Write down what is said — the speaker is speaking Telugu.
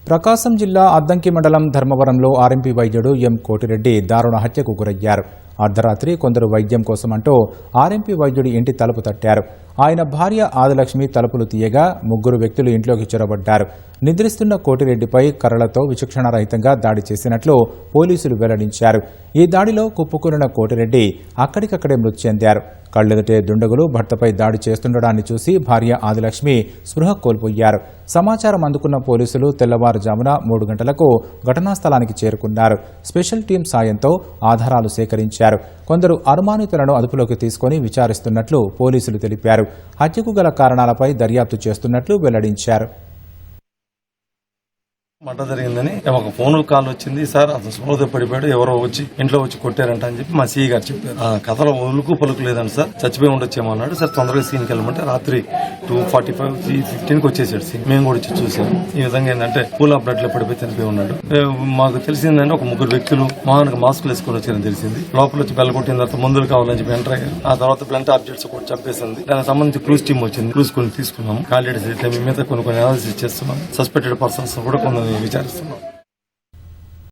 ప్రకాశం జిల్లా అద్దంకి మండలం ధర్మవరంలో ఆర్ఎంపీ వైద్యుడు ఎం కోటిరెడ్డి దారుణ హత్యకు గురయ్యారు. అర్ధరాత్రి కొందరు వైద్యం కోసమంటూ ఆర్ఎంపీ వైద్యుడి ఇంటి తలుపు తట్టారు. ఆయన భార్య ఆదిలక్ష్మి తలుపులు తీయగా ముగ్గురు వ్యక్తులు ఇంట్లోకి చొరబడ్డారు. నిద్రిస్తున్న కోటిరెడ్డిపై కర్రలతో విచక్షణారహితంగా దాడి చేసినట్లు పోలీసులు వెల్లడించారు. ఈ దాడిలో కుప్పకూలిన కోటిరెడ్డి అక్కడికక్కడే మృతి చెందారు. కళ్లెదుటే దుండగులు భర్తపై దాడి చేస్తుండడాన్ని చూసి భార్య ఆదిలక్ష్మి స్పృహ కోల్పోయారు. సమాచారం అందుకున్న పోలీసులు తెల్లవారుజామున 3 గంటలకు ఘటనా స్థలానికి చేరుకున్నారు. స్పెషల్ టీం సాయంతో ఆధారాలు సేకరించారు. కొందరు అనుమానితులను అదుపులోకి తీసుకుని విచారిస్తున్నట్లు పోలీసులు తెలిపారు. హత్యకు గల కారణాలపై దర్యాప్తు చేస్తున్నట్లు వెల్లడించారు. మంట జరిగిందని ఒక ఫోన్ కాల్ వచ్చింది. సార్ అతను స్పృహతో పడిపోయాడు, ఎవరో వచ్చి ఇంట్లో వచ్చి కొట్టారంట అని చెప్పి మా సీ గారు చెప్పారు. ఆ కథలో ఉలుకు పలుకు లేదండి సార్, చచ్చిపోయి ఉండొచ్చేమో అన్నాడు. సార్ తొందరగా సీన్కి వెళ్ళమంటే రాత్రి 2:45, 3:15కి వచ్చేసాడు సీన్. మేము కూడా వచ్చి చూసాము. ఈ విధంగా ఏంటంటే పూల్ ఆఫ్ బ్లడ్ లో పడిపోయి చనిపోయి ఉన్నాడు. మాకు తెలిసిందంటే ఒక ముగ్గురు వ్యక్తులు మహానికి మాస్కులు వేసుకొని వచ్చారని తెలిసింది. లోపల వచ్చి బెల్ల కొట్టిన తర్వాత మందులు కావాలని చెప్పి ఎంటర్ అయ్యారు. ఆ తర్వాత బ్లంట్ ఆబ్జెక్ట్స్ కూడా చంపేసింది. దానికి సంబంధించి క్రూజ్ టీమ్ వచ్చింది. క్రూజ్ కొన్ని తీసుకున్నాము. కాలిడేట్స్ అయితే మీద కొన్ని అనాలిసిస్ చేస్తున్నాం. సస్పెక్టెడ్ పర్సన్స్ కూడా కొన్ని విచారిస్తున్నాం.